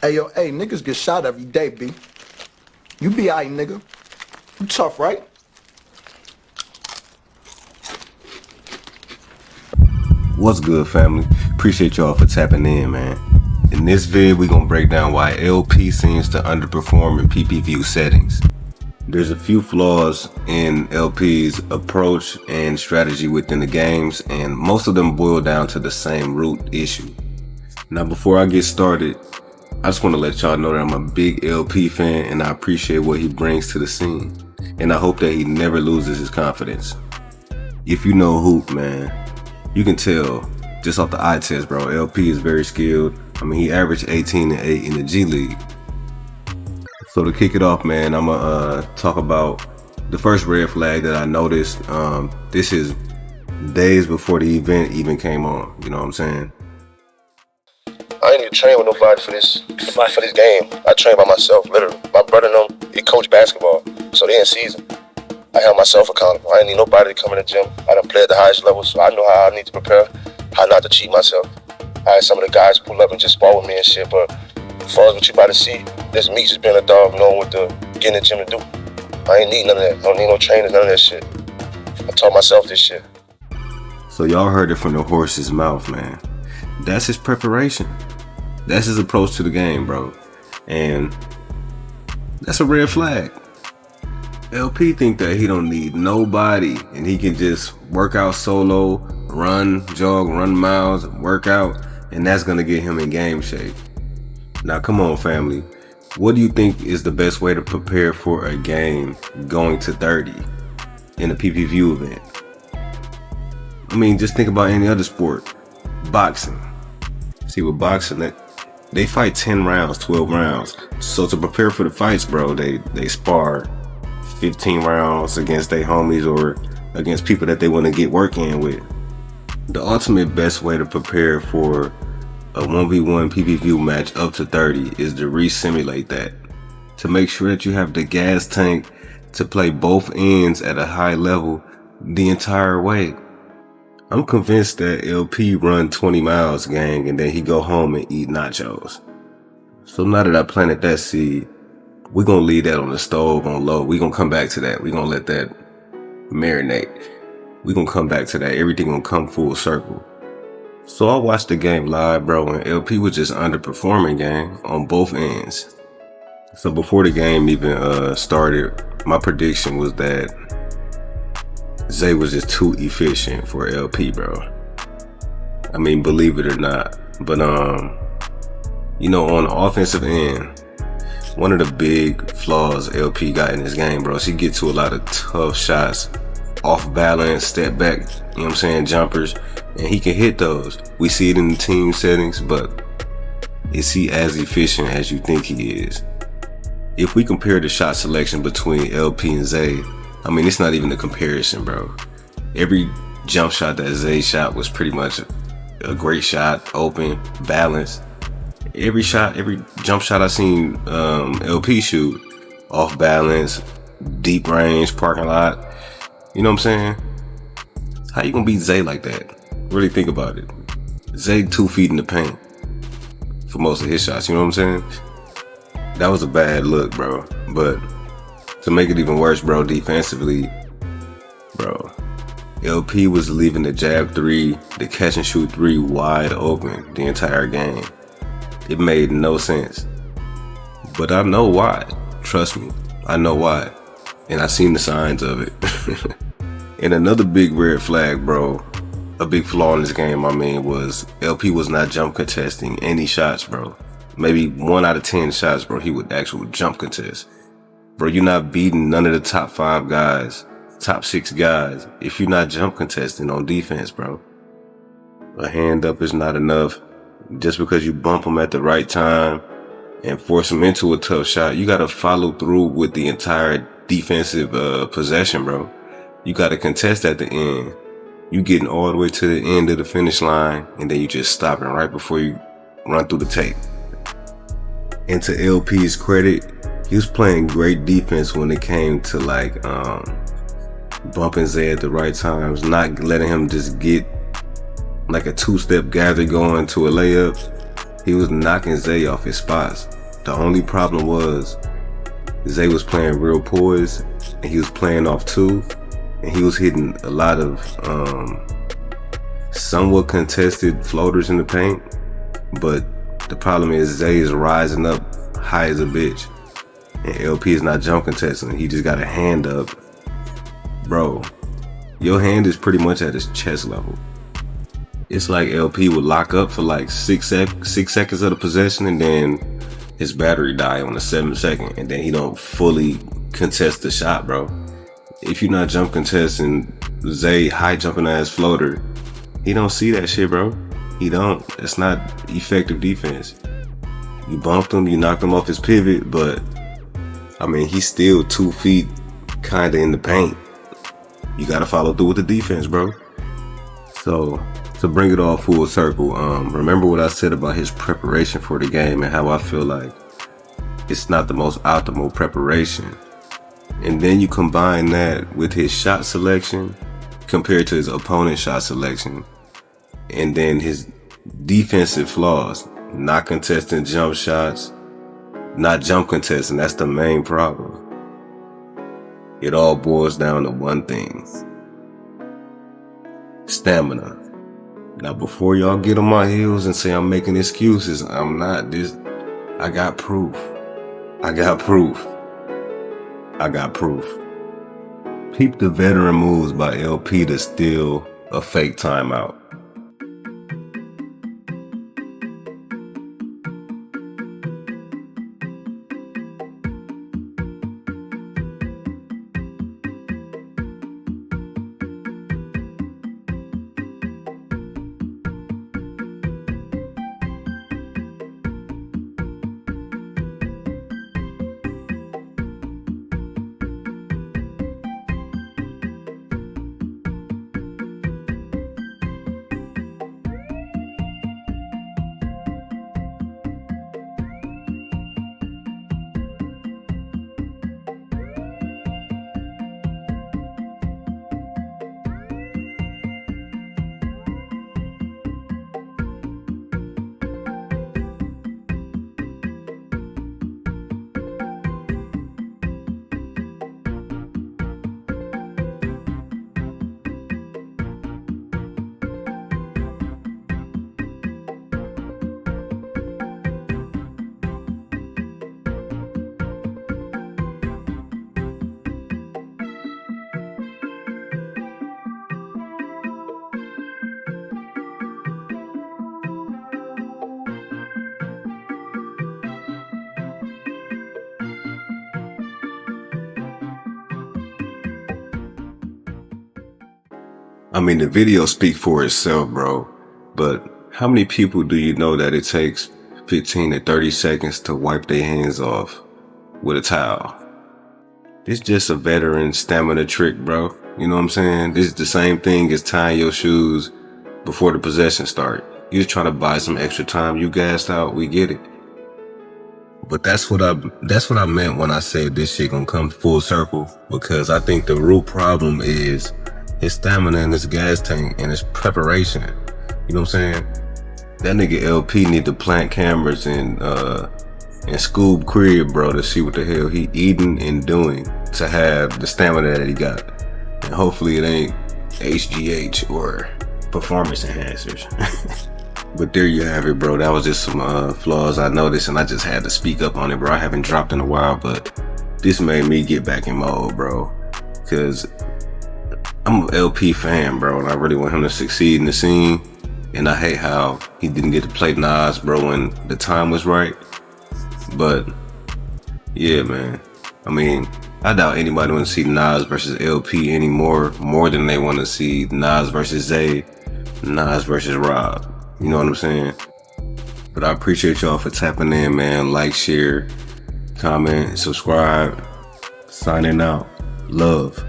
Hey, yo, hey, niggas get shot every day, B. You be aight, nigga. You tough, right? What's good, family? Appreciate y'all for tapping in, man. In this vid, we gonna break down why LP seems to underperform in PPV settings. There's a few flaws in LP's approach and strategy within the games, and most of them boil down to the same root issue. Now, before I get started, I just want to let y'all know that I'm a big LP fan and I appreciate what he brings to the scene. And I hope that he never loses his confidence. If you know hoop, man, you can tell just off the eye test, bro. LP is very skilled. I mean, he averaged 18 and 8 in the G League. So to kick it off, man, I'm gonna talk about the first red flag that I noticed. This is days before the event even came on. You know what I'm saying? I ain't even train with nobody for this game. I train by myself, literally. My brother and them, he coach basketball, so they in season. I held myself accountable. I ain't need nobody to come in the gym. I done play at the highest level, so I know how I need to prepare, how not to cheat myself. I had some of the guys pull up and just spar with me and shit, but as far as what you about to see, this me just being a dog, knowing what to get in the gym to do. I ain't need none of that. I don't need no trainers, none of that shit. I taught myself this shit. So y'all heard it from the horse's mouth, man. That's his preparation. That's his approach to the game, bro. And that's a red flag. LP think that he don't need nobody and he can just work out solo, run, jog, run miles, work out, and that's gonna get him in game shape. Now come on, family. What do you think is the best way to prepare for a game going to 30 in a PPV event? I mean, just think about any other sport. Boxing. See, with boxing, they fight 10 rounds, 12 rounds. So to prepare for the fights, bro, they spar 15 rounds against their homies or against people that they want to get work in with. The ultimate best way to prepare for a 1v1 PPV match up to 30 is to re-simulate that. To make sure that you have the gas tank to play both ends at a high level the entire way. I'm convinced that LP run 20 miles, gang, and then he go home and eat nachos. So now that I planted that seed, we're gonna leave that on the stove on low. We're gonna come back to that. We're gonna let that marinate. We're gonna come back to that. Everything gonna come full circle. So I watched the game live, bro, and LP was just underperforming, gang, on both ends. So before the game even started, my prediction was that Zay was just too efficient for LP, bro. I mean, believe it or not. But you know, on the offensive end, one of the big flaws LP got in this game, bro, is he get to a lot of tough shots, off balance, step back, you know what I'm saying, jumpers, and he can hit those. We see it in the team settings, but is he as efficient as you think he is? If we compare the shot selection between LP and Zay, I mean, it's not even a comparison, bro. Every jump shot that Zay shot was pretty much a great shot, open, balanced. Every jump shot I seen LP shoot, off balance, deep range, parking lot. You know what I'm saying? How you gonna beat Zay like that? Really think about it. Zay 2 feet in the paint for most of his shots, you know what I'm saying? That was a bad look, bro. But to make it even worse, bro, defensively, bro, LP was leaving the jab 3, the catch and shoot 3 wide open the entire game. It made no sense. But I know why. Trust me, I know why. And I seen the signs of it. And another big red flag, bro, a big flaw in this game, I mean, was LP was not jump contesting any shots, bro. Maybe 1 out of 10 shots, bro, he would actually jump contest. Bro, you're not beating none of the top 5 guys, top 6 guys, if you're not jump contesting on defense, bro. A hand up is not enough. Just because you bump them at the right time and force them into a tough shot, you got to follow through with the entire defensive possession, bro. You got to contest at the end. You getting all the way to the end of the finish line, and then you just stopping right before you run through the tape. And to LP's credit, he was playing great defense when it came to like bumping Zay at the right times, not letting him just get like a 2-step gather going to a layup. He was knocking Zay off his spots. The only problem was Zay was playing real poise, and he was playing off two, and he was hitting a lot of somewhat contested floaters in the paint. But the problem is Zay is rising up high as a bitch, and LP is not jump contesting. He just got a hand up. Bro, your hand is pretty much at his chest level. It's like LP would lock up for like 6 seconds of the possession, and then his battery die on the 7th second, and then he don't fully contest the shot, bro. If you're not jump contesting Zay high jumping ass floater, he don't see that shit, bro. He don't. It's not effective defense. You bumped him, you knocked him off his pivot, but I mean, he's still 2 feet kinda in the paint. You gotta follow through with the defense, bro. So to bring it all full circle, remember what I said about his preparation for the game and how I feel like it's not the most optimal preparation. And then you combine that with his shot selection compared to his opponent's shot selection, and then his defensive flaws, not contesting jump shots, not jump contesting. That's the main problem. It all boils down to one thing: stamina. Now, before y'all get on my heels and say I'm making excuses, I'm not. I got proof. I got proof. Peep the veteran moves by LP to steal a fake timeout. I mean, the video speaks for itself, bro. But how many people do you know that it takes 15 to 30 seconds to wipe their hands off with a towel? It's just a veteran stamina trick, bro. You know what I'm saying? This is the same thing as tying your shoes before the possession start. You just trying to buy some extra time. You gassed out, we get it. But that's what I meant when I said this shit gonna come full circle, because I think the root problem is his stamina and his gas tank and his preparation. You know what I'm saying? That nigga LP need to plant cameras in Scoob crib, bro, to see what the hell he eating and doing to have the stamina that he got. And hopefully it ain't HGH or performance enhancers. But there you have it, bro. That was just some flaws I noticed, and I just had to speak up on it, bro. I haven't dropped in a while, but this made me get back in mode, bro. Because I'm an LP fan, bro, and I really want him to succeed in the scene. And I hate how he didn't get to play Nas, bro, when the time was right. But yeah, man. I mean, I doubt anybody want to see Nas versus LP anymore, more than they want to see Nas versus Zay, Nas versus Rob. You know what I'm saying? But I appreciate y'all for tapping in, man. Like, share, comment, subscribe. Signing out. Love.